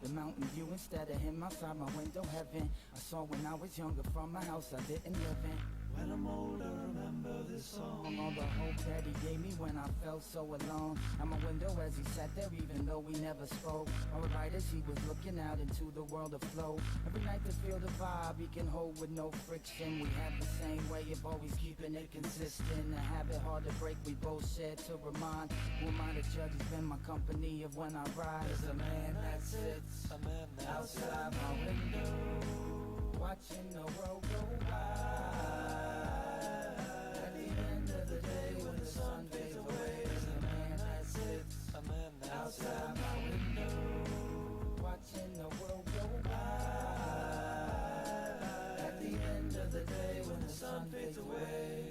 the mountain view instead of him outside my window. Heaven I saw when I was younger from a house I didn't live in. When I'm older, remember this song. All the hope that he gave me when I felt so alone. At my window as he sat there, even though we never spoke. Alright, as he was looking out into the world of flow. Every night to feel the vibe he can hold with no friction. We have the same way of always keeping it consistent. A habit hard to break, we both share to remind. Who am I to judge? He's been my company of when I ride. As a man that sits outside my window, watching the world go by. When the sun fades away, there's a man that sits outside my window, watching the world go by. At the end of the day, when the sun fades away.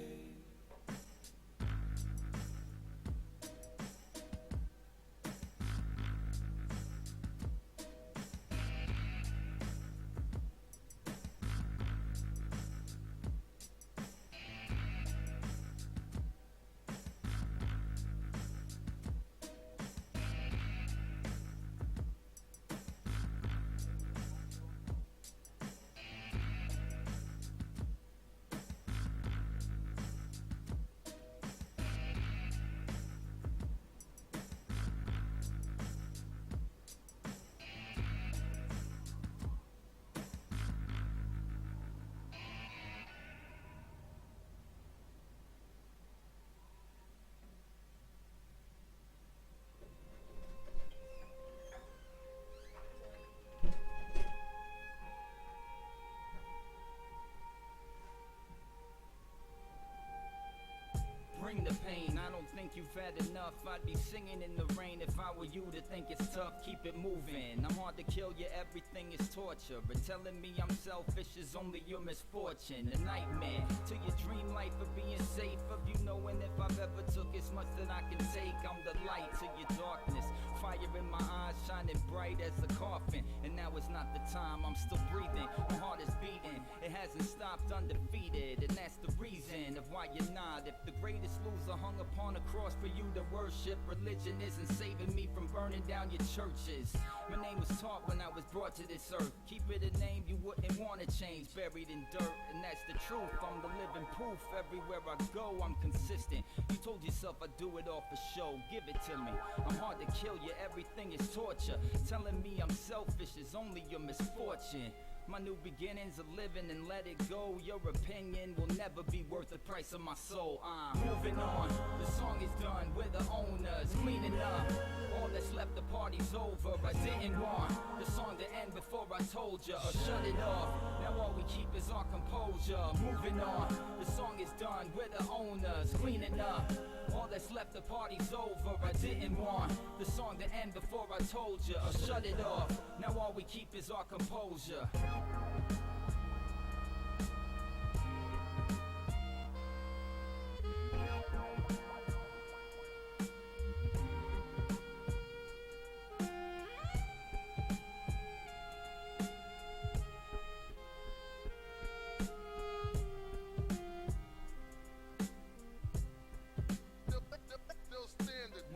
Bring the pain, I don't think you've had enough. I'd be singing in the rain if I were you to think it's tough. Keep it moving, I'm hard to kill you, everything is torture. But telling me I'm selfish is only your misfortune. A nightmare to your dream life of being safe, of you knowing if I've ever took as much that I can take. I'm the light to your darkness, fire in my eyes shining bright as a coffin. And now it's not the time, I'm still breathing, my heart is beating. It hasn't stopped undefeated, and that's the reason of why you're not. If the greatest loser hung upon a cross for you to worship, religion isn't saving me from burning down your churches. My name was taught when I was brought to this earth. Keep it a name you wouldn't want to change, buried in dirt, and that's the truth. I'm the living proof, everywhere I go I'm consistent. You told yourself I'd do it all for show, give it to me. I'm hard to kill you, everything is torture. Telling me I'm selfish is only your misfortune. My new beginnings of living and let it go. Your opinion will never be worth the price of my soul. I'm moving on, the song is done, we're the owners, cleaning up. All that's left, the party's over. I didn't want the song to end before I told you, or shut it off. Now all we keep is our composure. Moving on, the song is done, we're the owners, cleaning up. All that's left, the party's over. I didn't want the song to end before I told you, or shut it off. Now all we keep is our composure.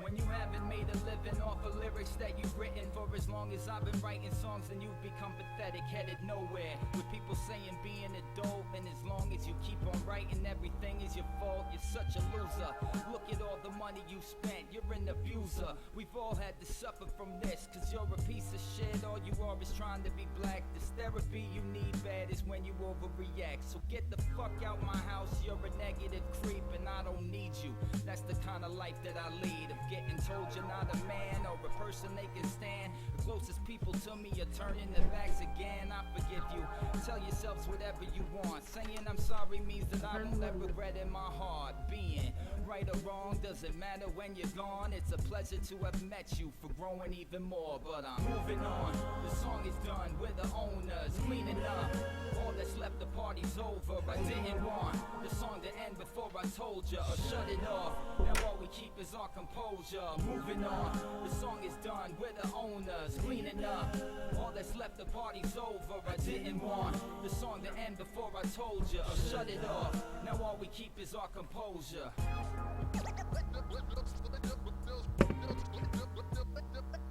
When you haven't made a living off of lyrics that you've written, for as long as I've been writing songs, then you've become pathetic, headed nowhere. With people saying being adult, and as long as you keep on writing, everything is your fault. You're such a loser. Look at all the money you spent, you're an abuser. We've all had to suffer from this, cause you're a piece of shit. All you are is trying to be black. This therapy you need bad is when you overreact. So get the fuck out my house, you're a negative creep, and I don't need you. That's the kind of life that I lead, of getting told you're not a man or a person they can stand. The closest people to me are turning their backs again. I forgive you, tell yourselves whatever you want. Saying I'm sorry means that I won't let regret in my heart. Being right or wrong doesn't matter when you're gone. It's a pleasure to have met you, for growing even more. But I'm moving on, the song is done, we're the owners, cleaning up. All that's left, the party's over. I didn't want the song to end before I told you, or shut it off. Now all we keep is our composure. Moving on, the song is done, we're the owners, cleaning up. All that's left, the party's over. I didn't want the song to end before I told you, or shut it off. Now all we keep is our composure.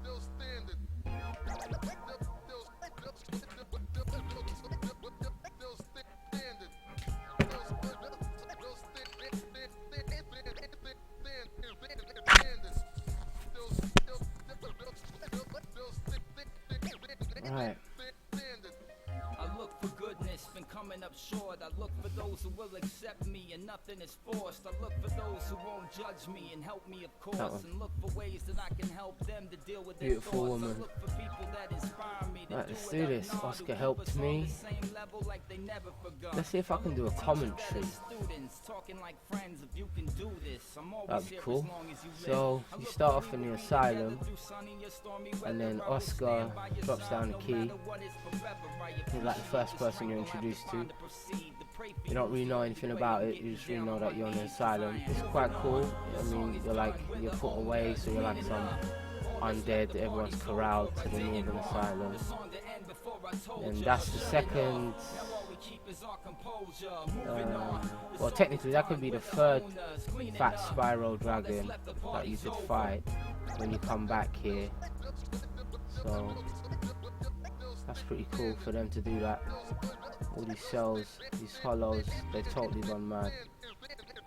Still standing. Alright. I look for goodness, been coming up short. I look for those who will accept me and nothing is forced. I look for those who won't judge me and help me, of course. And look for ways that I can help them to deal with their Beautiful thoughts. woman. I look for people that inspire me to Right, do let's it do up this. north, Oscar who keep helped us on me. the same level like they never forgot. Let's see if I can do a commentary. Students talking like friends, if you can do this. I'm always That'd be here cool. as long as you live. So I you look start for off in the people asylum, through sunny or stormy and then weather. I will Oscar stand by your drops side down the no key. matter what is forever. I He's like the first person you're introduced to. You don't really know anything about it, you just really know that you're in an asylum. It's quite cool. I mean, you're put away, so you're like some undead. Everyone's corralled to the northern asylum. And that's the second, well, technically that could be the third fat spiral dragon that you could fight when you come back here. So that's pretty cool for them to do that. All these cells, these hollows, they've totally gone mad,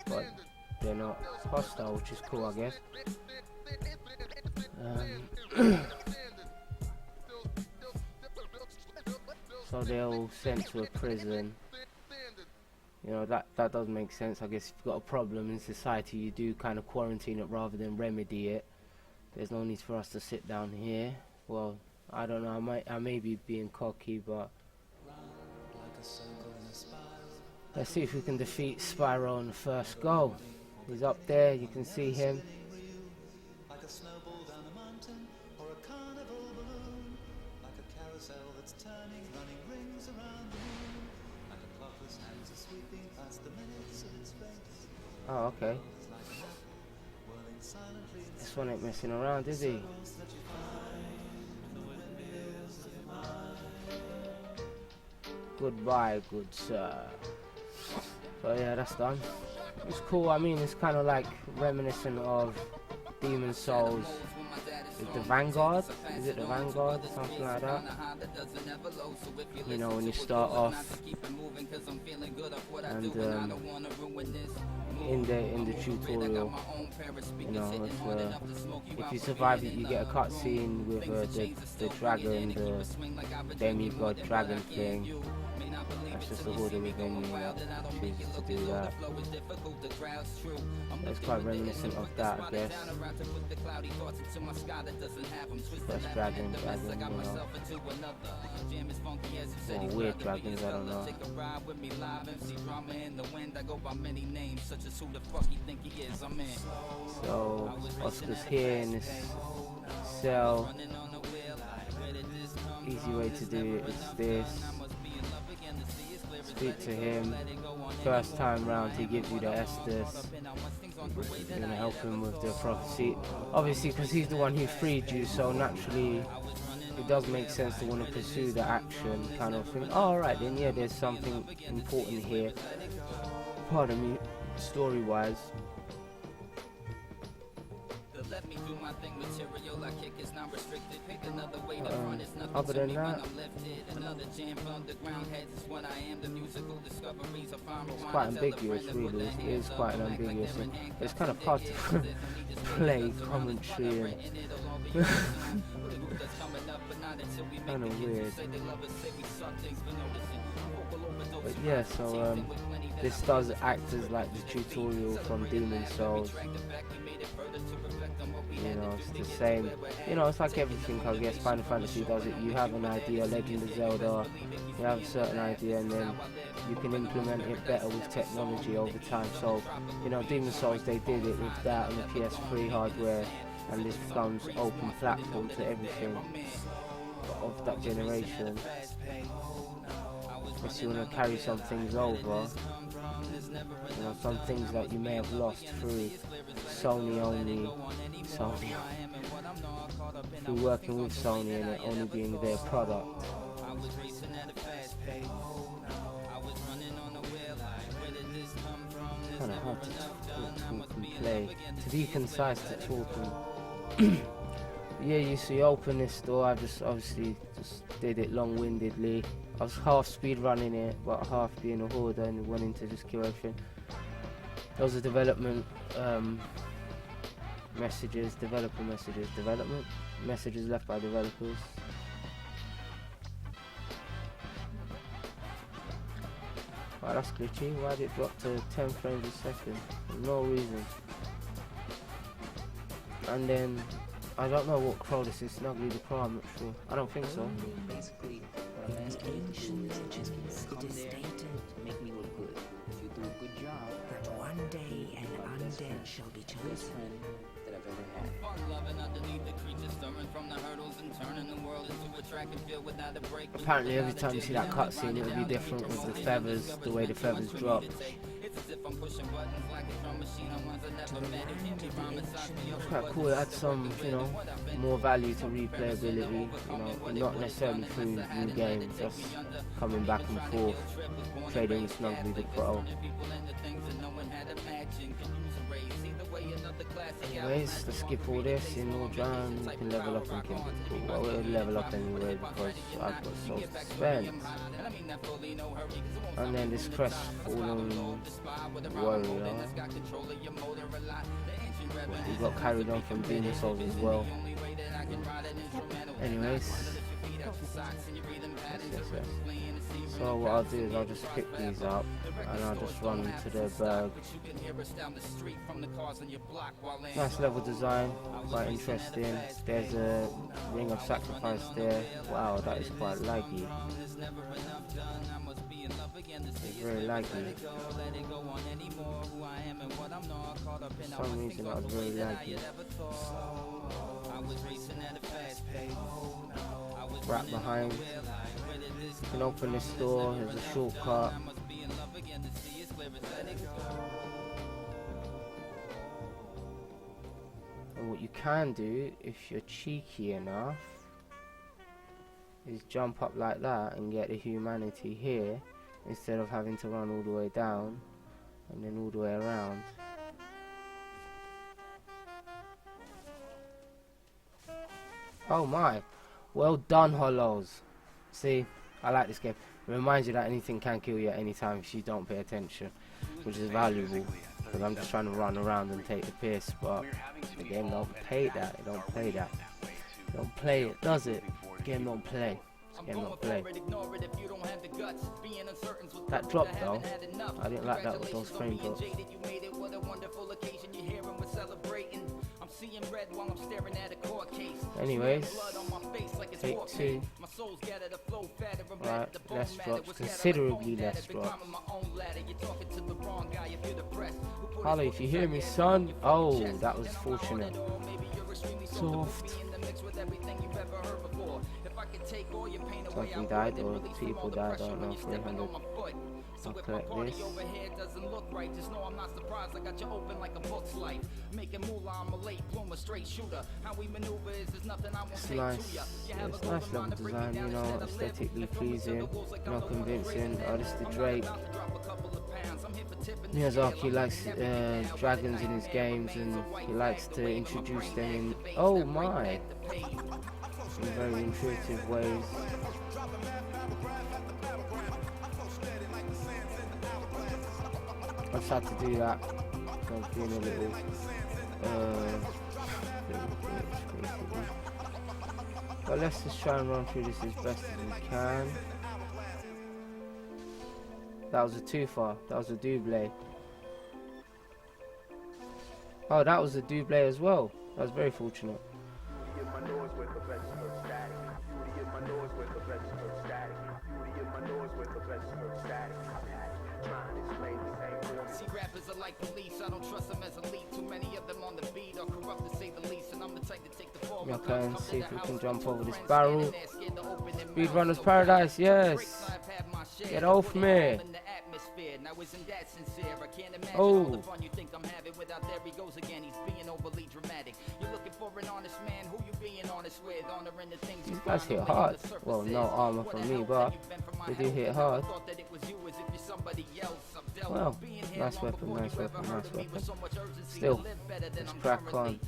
but they're not hostile, which is cool, I guess. So they're all sent to a prison. You know, that does make sense. I guess if you've got a problem in society, you do kind of quarantine it rather than remedy it. There's no need for us to sit down here. Well, I don't know, I may be being cocky, but let's see if we can defeat Spyro on the first go. He's up there, you can see him. Like a snowball down a mountain or a carnival balloon, like a carousel that's turning, running rings around the moon, like a clock whose hands are sweeping past the minutes of its face. Oh, okay. It's like a map, whirling silently in This one ain't messing around, is he? circles that you find in the windmills of your mind. Goodbye, good sir. So yeah, that's done. It's cool. I mean, it's kind of like reminiscent of Demon Souls. Is the Vanguard? Is it the Vanguard or something like that? You know, when you start off and in the tutorial, you know, if you survive it, you get a cutscene with the dragon, the demigod dragon thing. That's just the Horde within you that chooses to do that. It's quite reminiscent of that, I guess. First dragon, you know. Or weird dragons, I don't know. So, Oscar's here in this cell. Easy way to do it is this. Speak to him. First time round he gives you the Estus. You're gonna help him with the prophecy. Obviously because he's the one who freed you, so naturally it does make sense to want to pursue the action kind of thing. Oh, alright then, yeah, there's something important here. Pardon me, story wise. Other than that, it's quite ambiguous, really. It is quite an ambiguous thing. It's kind of hard to play commentary and kind of weird. But yeah, so this does act as like the tutorial from Demon Souls. You know, it's the same. You know, it's like everything, I guess. Final Fantasy does it. You have an idea, Legend of Zelda, you have a certain idea, and then you can implement it better with technology over time. So, you know, Demon Souls, they did it with that and the PS3 hardware, and this becomes open platform to everything of that generation. If you want to carry some things over, you know, some things that you may have lost through Sony only, through working with Sony and it only being their product. Kind of hard to talk and play. To be concise to talk and yeah, you open this door. I just obviously just did it long-windedly. I was half speed running it, but half being a hoarder and wanting to just kill everything. Those are development messages, development messages left by developers. Wow, that's glitchy. Why did it drop to 10 frames a second? For no reason. And then, I don't know what crow this is. Snuggly the Crow, I'm not sure. I don't think so. Basically, what I'm asking you to do is just come there, make me look good. If you do a good job, That one day an undead shall be best chosen. friend that I've ever had. Fun loving underneath the creatures, stirring from the hurdles and turning the world into a track and field without a break. Apparently every time you see that cutscene it will be different with the feathers, the way the feathers drop. It's as if I'm pushing buttons like a drum machine on ones I never met. It hit me rhyme inside me. It's quite cool. It adds some, you know, more value to replayability. You know, not necessarily through new games, just coming back and forth, trading with Snuggly the Crow. Anyways, let's skip all this. In all drown, you can level up and kill people. Well, we'll level up anyway because I've got Soul Suspense. And then this crestfallen warrior. We got carried on from Demon Souls as well. Anyways, yes. So what I'll do is I'll just pick these up and I'll just run into the berg. Nice level design, quite interesting. There's a ring of sacrifice there. Wow, that is quite laggy. It's very laggy. For some reason that was very laggy. Right behind. You can open this door, there's a shortcut. And what you can do, if you're cheeky enough, is jump up like that and get the humanity here, instead of having to run all the way down and then all the way around. Oh my, well done, Hollows. See, I like this game. It reminds you that anything can kill you at any time if you don't pay attention, which is valuable, because I'm just trying to run around and take the piss, but the game don't play that. It don't play that. It don't play it, does it? The game don't play. This game don't play. That drop though, I didn't like that with those frame drops. Anyways, take 2. Right, less drops, considerably less drops. Hollow, if you hear me, son. Oh, that was fortunate. Soft. Something died, or people died, I don't know, 300. I'll collect this. It's nice. Yeah, it's nice level design, you know, aesthetically pleasing, you know, convincing. Oh, this is the Drake. Miyazaki likes dragons in his games, and he likes to introduce them in, oh my, in very intuitive ways. I just had to do that. So I was being a little but let's just try and run through this as best as we can. That was a too far. That was a double. Oh, that was a double as well. That was very fortunate. See, rappers are like police, I don't trust them as elite. Too many of them on the beat are corrupt to say the least, and I'm the type to take the fall. Okay, let's see if we can jump over this barrel. Speedrunner's Paradise, yes. Get off me. Oh. These guys hit hard. Well, no armor from me, but they do hit hard. Well, nice weapon, nice weapon, nice weapon. Still, let's crack on.